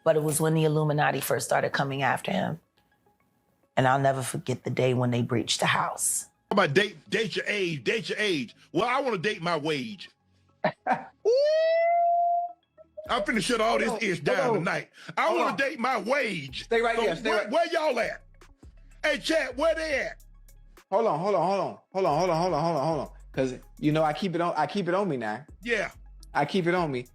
But it was when the Illuminati first started coming after him. And I'll never forget the day when they breached the house. How about date your age, date your age. Well, I want to date my wage. I'm finna shut all this ish down tonight. I want to date my wage. Stay right here. Where y'all at? Hey, chat, where they at? Hold on. Cause you know I keep it on me now. Yeah. I keep it on me.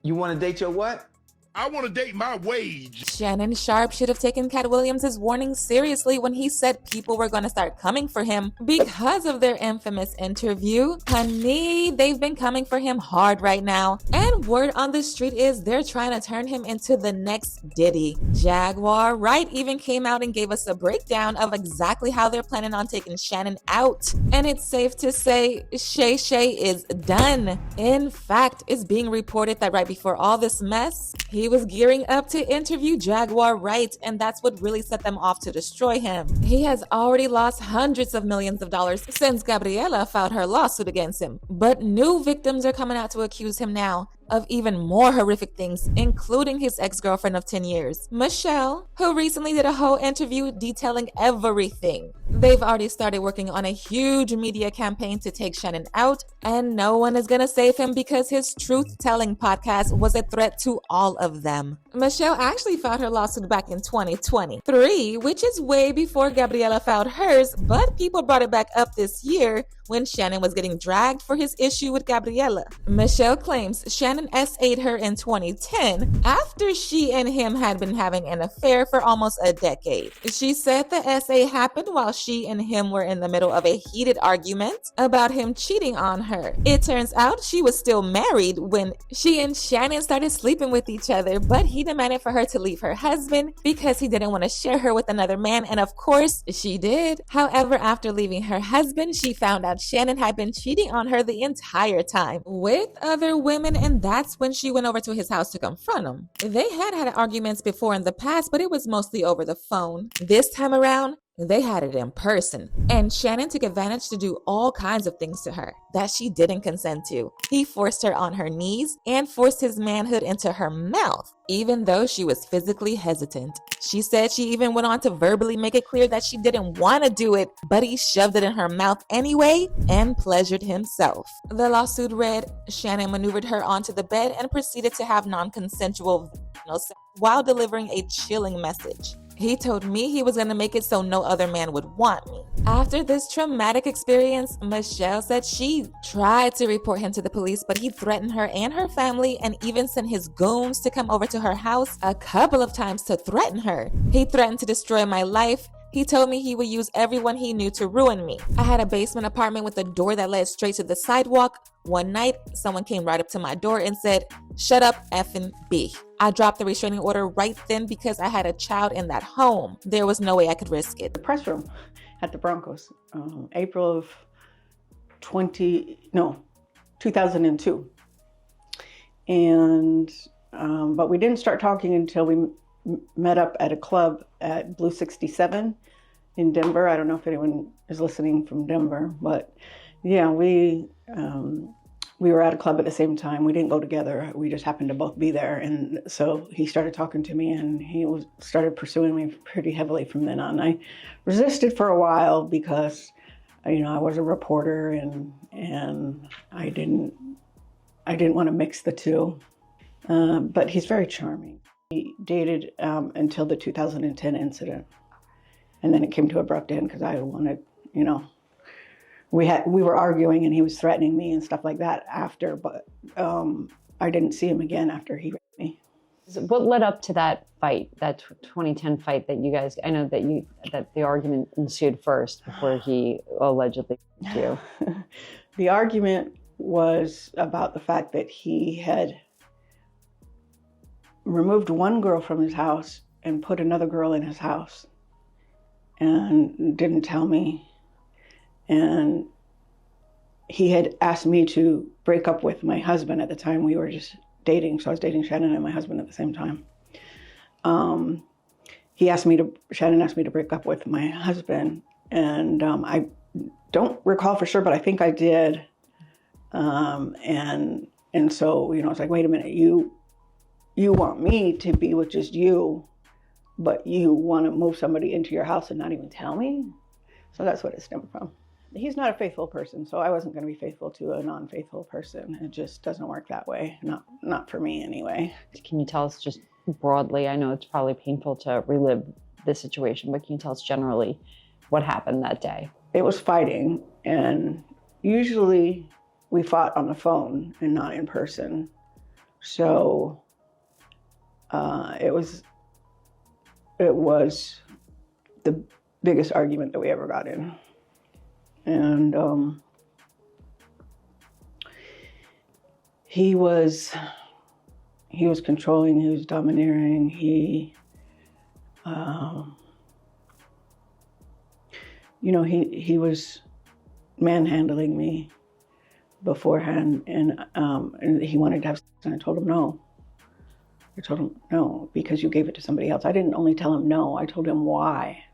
You want to date your what? I want to date my wage. Shannon Sharpe should have taken Katt Williams' warning seriously when he said people were going to start coming for him because of their infamous interview. Honey, they've been coming for him hard right now. And word on the street is they're trying to turn him into the next Diddy. Jaguar Wright even came out and gave us a breakdown of exactly how they're planning on taking Shannon out. And it's safe to say Shay Shay is done. In fact, it's being reported that right before all this mess, he was gearing up to interview Jaguar Wright, and that's what really set them off to destroy him. He has already lost hundreds of millions of dollars since Gabriella filed her lawsuit against him. But new victims are coming out to accuse him now of even more horrific things, including his ex-girlfriend of 10 years, Michelle, who recently did a whole interview detailing everything. They've already started working on a huge media campaign to take Shannon out, and no one is gonna save him because his truth-telling podcast was a threat to all of them. Michelle actually filed her lawsuit back in 2023, which is way before Gabriella filed hers, but people brought it back up this year when Shannon was getting dragged for his issue with Gabriella. Michelle claims Shannon SA'd her in 2010 after she and him had been having an affair for almost a decade. She said the SA happened while she and him were in the middle of a heated argument about him cheating on her. It turns out she was still married when she and Shannon started sleeping with each other, but he demanded for her to leave her husband because he didn't want to share her with another man, and of course she did. However, after leaving her husband, she found out Shannon had been cheating on her the entire time with other women, and that's when she went over to his house to confront him. They had arguments before in the past, but it was mostly over the phone. This time around, they had it in person, and Shannon took advantage to do all kinds of things to her that she didn't consent to. He forced her on her knees and forced his manhood into her mouth, even though she was physically hesitant. She said she even went on to verbally make it clear that she didn't want to do it, but he shoved it in her mouth anyway and pleasured himself. The lawsuit read, Shannon maneuvered her onto the bed and proceeded to have non-consensual sex while delivering a chilling message. He told me he was going to make it so no other man would want me. After this traumatic experience, Michelle said she tried to report him to the police, but he threatened her and her family and even sent his goons to come over to her house a couple of times to threaten her. He threatened to destroy my life. He told me he would use everyone he knew to ruin me. I had a basement apartment with a door that led straight to the sidewalk. One night, someone came right up to my door and said, "Shut up, effing B." I dropped the restraining order right then because I had a child in that home. There was no way I could risk it. The press room at the Broncos, April of 2002. And, but we didn't start talking until we met up at a club at Blue 67 in Denver. I don't know if anyone is listening from Denver, but yeah, we were at a club at the same time. We didn't go together. We just happened to both be there. And so he started talking to me and he started pursuing me pretty heavily from then on. I resisted for a while because, you know, I was a reporter and I didn't want to mix the two. But he's very charming. We dated until the 2010 incident. And then it came to an abrupt end because I wanted, you know, we were arguing and he was threatening me and stuff like that after, but I didn't see him again after he raped me. What led up to that fight, that 2010 fight that you guys, I know that the argument ensued first before he allegedly raped you. The argument was about the fact that he had removed one girl from his house and put another girl in his house and didn't tell me. And he had asked me to break up with my husband at the time. We were just dating. So I was dating Shannon and my husband at the same time. Shannon asked me to break up with my husband. And I don't recall for sure, but I think I did. And so, you know, it's like, wait a minute, you you want me to be with just you, but you want to move somebody into your house and not even tell me? So that's what it stemmed from. He's not a faithful person, so I wasn't going to be faithful to a non-faithful person. It just doesn't work that way. Not for me anyway. Can you tell us just broadly, I know it's probably painful to relive this situation, but can you tell us generally what happened that day? It was fighting, and usually we fought on the phone and not in person. So it was the biggest argument that we ever got in. And he was controlling, he was domineering, he was manhandling me beforehand, and he wanted to have sex, and I told him no. I told him no, because you gave it to somebody else. I didn't only tell him no, I told him why.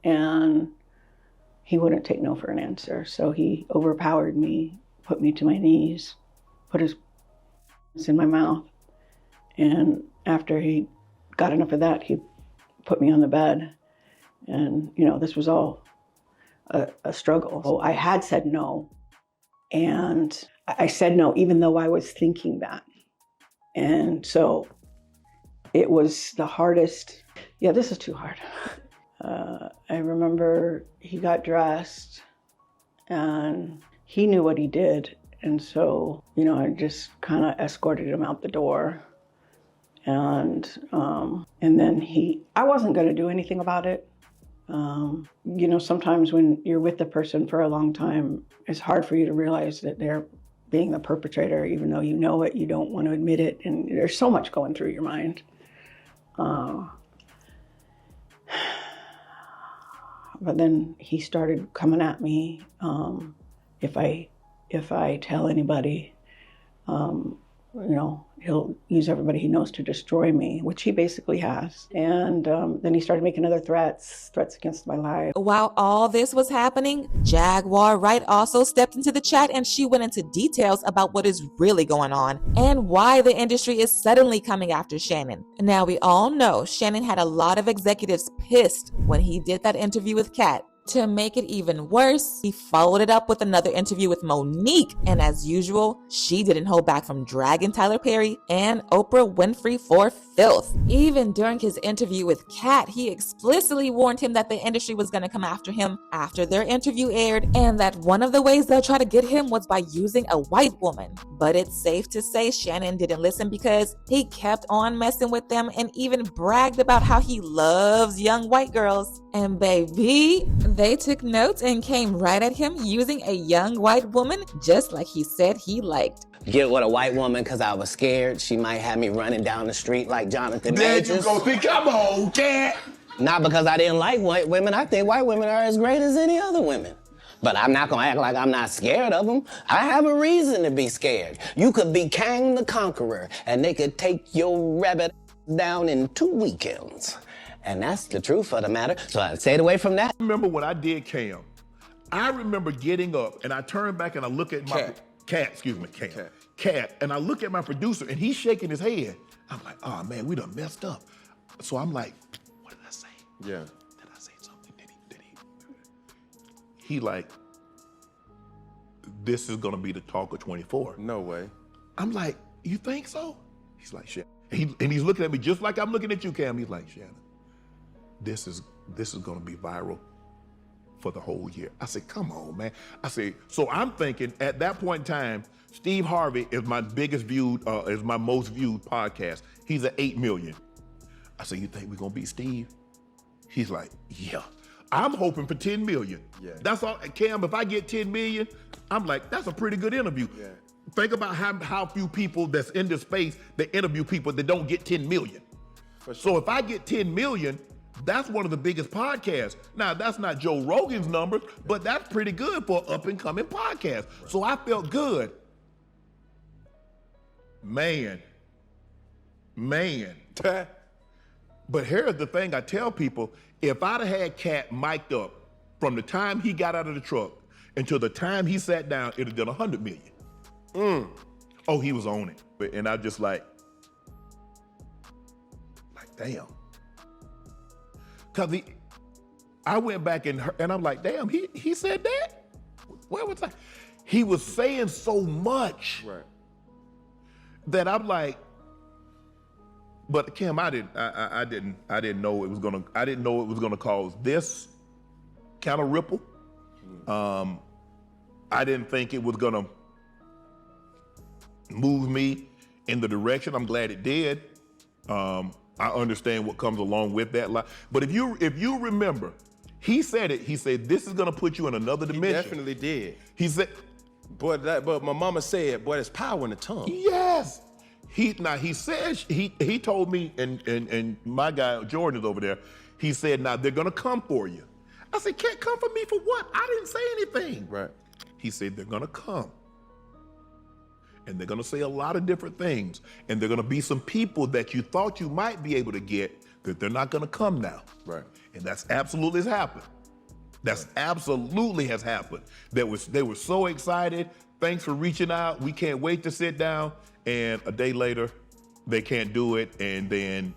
And he wouldn't take no for an answer. So he overpowered me, put me to my knees, put his in my mouth. And after he got enough of that, he put me on the bed. And, this was all a struggle. So I had said no. And I said no, even though I was thinking that. And so it was the hardest. Yeah, this is too hard. I remember he got dressed and he knew what he did. And so, I just kind of escorted him out the door. And then I wasn't going to do anything about it. Sometimes when you're with the person for a long time, it's hard for you to realize that they're being the perpetrator, even though you know it, you don't want to admit it. And there's so much going through your mind. But then he started coming at me. If I tell anybody, he'll use everybody he knows to destroy me, which he basically has. And then he started making other threats against my life. While all this was happening, Jaguar Wright also stepped into the chat, and she went into details about what is really going on and why the industry is suddenly coming after Shannon. Now, we all know Shannon had a lot of executives pissed when he did that interview with Katt. To make it even worse, he followed it up with another interview with Monique, and as usual, she didn't hold back from dragging Tyler Perry and Oprah Winfrey for filth. Even during his interview with Katt, he explicitly warned him that the industry was going to come after him after their interview aired, and that one of the ways they'll try to get him was by using a white woman. But it's safe to say Shannon didn't listen, because he kept on messing with them and even bragged about how he loves young white girls. And baby, they took notes and came right at him using a young white woman, just like he said he liked. Get with a white woman because I was scared she might have me running down the street like Jonathan There Majors. you go. Come on, Katt. Not because I didn't like white women. I think white women are as great as any other women. But I'm not gonna act like I'm not scared of them. I have a reason to be scared. You could be Kang the Conqueror, and they could take your rabbit down in 2 weekends. And that's the truth of the matter. So I stayed away from that. I remember when I did Cam, I remember getting up and I turned back and I look at my Katt, and I look at my producer and he's shaking his head. I'm like, oh man, we done messed up. So I'm like, what did I say? Yeah. Did I say something? Did he like, this is gonna be the talk of 24. No way. I'm like, you think so? He's like, shit. And he's looking at me just like I'm looking at you, Cam. He's like, Shannon, this is gonna be viral for the whole year. I said, come on, man. I said, so I'm thinking at that point in time, Steve Harvey is my is my most viewed podcast. He's at 8 million. I said, you think we're gonna beat Steve? He's like, yeah. I'm hoping for 10 million. Yeah. That's all, Cam, if I get 10 million, I'm like, that's a pretty good interview. Yeah. Think about how few people that's in this space that interview people that don't get 10 million. For sure. So if I get 10 million, that's one of the biggest podcasts. Now, that's not Joe Rogan's numbers, but that's pretty good for an up-and-coming podcast. Right. So I felt good. Man. But here's the thing I tell people, if I'd have had Katt mic'd up from the time he got out of the truck until the time he sat down, it'd have done 100 million. Oh, he was on it. And I just like, damn. Cause I went back and I'm like, damn, he said that? Where was I? He was saying so much that I'm like, but Kim, I didn't know it was gonna cause this kind of ripple. I didn't think it was gonna move me in the direction. I'm glad it did. I understand what comes along with that. But if you remember, he said it. He said, this is gonna put you in another dimension. He definitely did. He said, but my mama said, boy, there's power in the tongue. yes. He said, he told me, and my guy Jordan is over there. He said, now they're gonna come for you. I said, can't come for me for what? I didn't say anything. Right. He said, they're gonna come. And they're gonna say a lot of different things. And they're gonna be some people that you thought you might be able to get, that they're not gonna come now. Right. And that's absolutely has happened. That's absolutely has happened. They were so excited. Thanks for reaching out. We can't wait to sit down. And a day later, they can't do it. And then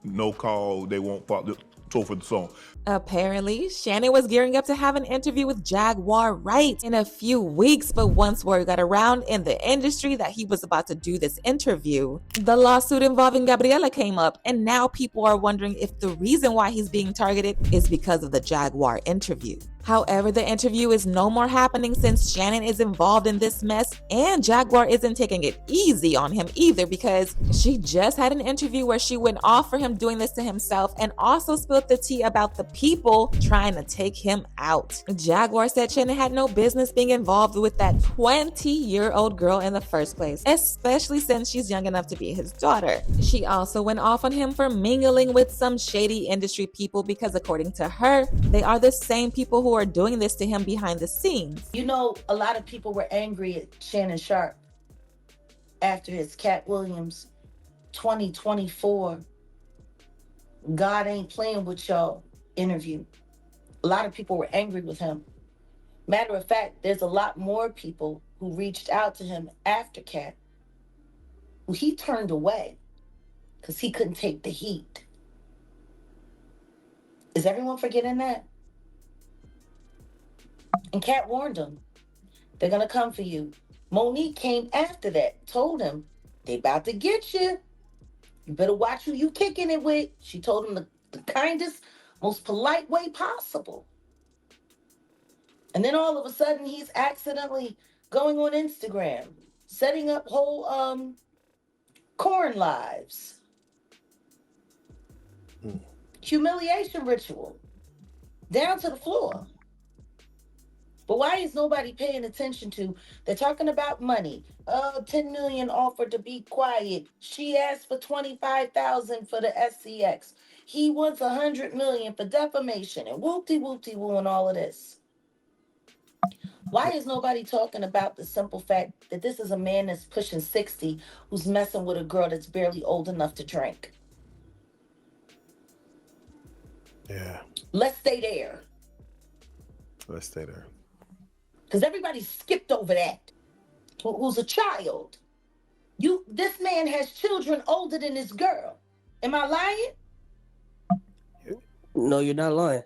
no call, they won't follow, so forth and so on. Apparently, Shannon was gearing up to have an interview with Jaguar Wright in a few weeks, but once word got around in the industry that he was about to do this interview, the lawsuit involving Gabriela came up, and now people are wondering if the reason why he's being targeted is because of the Jaguar interview. However, the interview is no more happening since Shannon is involved in this mess, and Jaguar isn't taking it easy on him either, because she just had an interview where she went off for him doing this to himself and also spilled the tea about the people trying to take him out. Jaguar said Shannon had no business being involved with that 20-year-old girl in the first place, especially since she's young enough to be his daughter. She also went off on him for mingling with some shady industry people because, according to her, they are the same people who are doing this to him behind the scenes. You know, a lot of people were angry at Shannon Sharpe after his Katt Williams 2024 God Ain't Playing With Y'all interview. A lot of people were angry with him. Matter of fact, there's a lot more people who reached out to him after Katt, who he turned away because he couldn't take the heat. Is everyone forgetting that? And Katt warned him, they're gonna come for you. Monique came after that, told him, they about to get you. You better watch who you kicking it with. She told him the kindest, most polite way possible. And then all of a sudden, he's accidentally going on Instagram, setting up whole corn lives. Humiliation ritual, down to the floor. But why is nobody paying attention to? They're talking about money. 10 million offered to be quiet. She asked for 25,000 for the SCX. He wants 100 million for defamation and whoopty-whoopty-woo and all of this. Why is nobody talking about the simple fact that this is a man that's pushing 60 who's messing with a girl that's barely old enough to drink? Yeah. Let's stay there. Let's stay there. Because everybody skipped over that. Who's a child. This man has children older than this girl. Am I lying? No, you're not lying.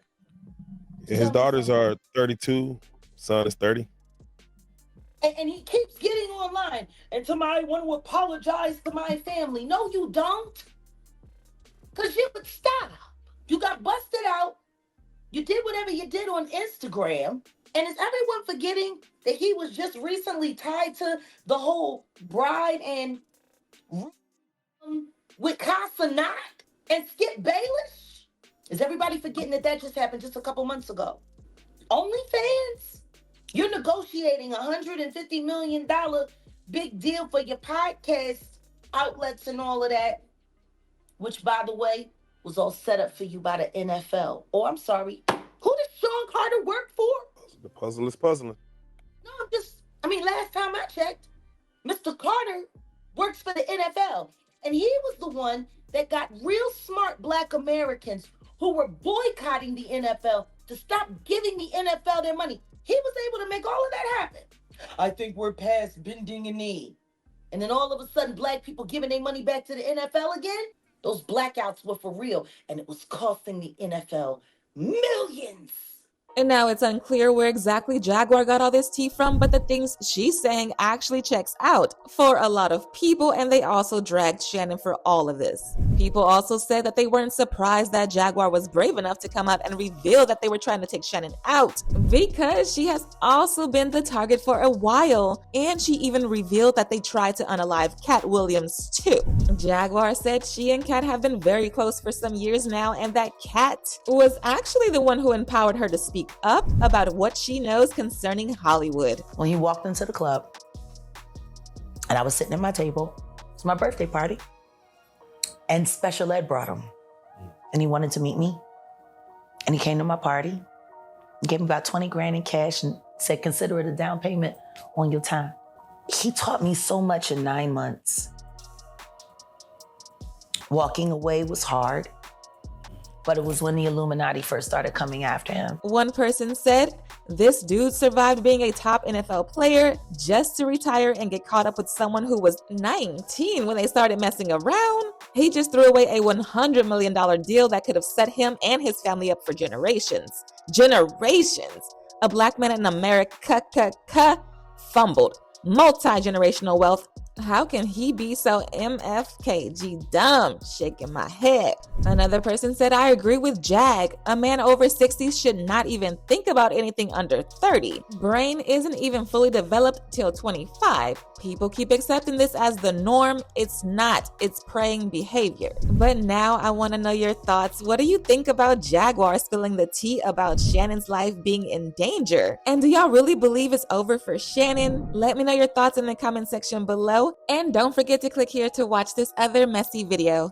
His daughters are 32, son is 30. And he keeps getting online. And somebody want to apologize to my family. No, you don't. Because you would stop. You got busted out. You did whatever you did on Instagram. And is everyone forgetting that he was just recently tied to the whole bride and with Casanat and Skip Bayless? Is everybody forgetting that just happened just a couple months ago? OnlyFans? You're negotiating $150 million big deal for your podcast outlets and all of that, which, by the way, was all set up for you by the NFL. Oh, I'm sorry. Who does Sean Carter work for? The puzzle is puzzling. No, last time I checked, Mr. Carter works for the NFL. And he was the one that got real smart Black Americans who were boycotting the NFL to stop giving the NFL their money. He was able to make all of that happen. I think we're past bending a knee. And then all of a sudden, Black people giving their money back to the NFL again? Those blackouts were for real, and it was costing the NFL millions. And now it's unclear where exactly Jaguar got all this tea from, but the things she's saying actually checks out for a lot of people, and they also dragged Shannon for all of this. People also said that they weren't surprised that Jaguar was brave enough to come out and reveal that they were trying to take Shannon out, because she has also been the target for a while, and she even revealed that they tried to unalive Katt Williams too. Jaguar said she and Katt have been very close for some years now, and that Katt was actually the one who empowered her to speak up about what she knows concerning Hollywood. When he walked into the club and I was sitting at my table, it was my birthday party, and Special Ed brought him. And he wanted to meet me. And he came to my party, gave me about 20 grand in cash and said, consider it a down payment on your time. He taught me so much in 9 months. Walking away was hard, but it was when the Illuminati first started coming after him. One person said, this dude survived being a top NFL player just to retire and get caught up with someone who was 19 when they started messing around. He just threw away a $100 million deal that could have set him and his family up for generations. Generations! A black man in America fumbled multi-generational wealth. How can he be so MFKG dumb? Shaking my head. Another person said, I agree with Jag. A man over 60 should not even think about anything under 30. Brain isn't even fully developed till 25. People keep accepting this as the norm. It's not. It's preying behavior. But now I want to know your thoughts. What do you think about Jaguar spilling the tea about Shannon's life being in danger? And do y'all really believe it's over for Shannon? Let me know your thoughts in the comment section below. And don't forget to click here to watch this other messy video.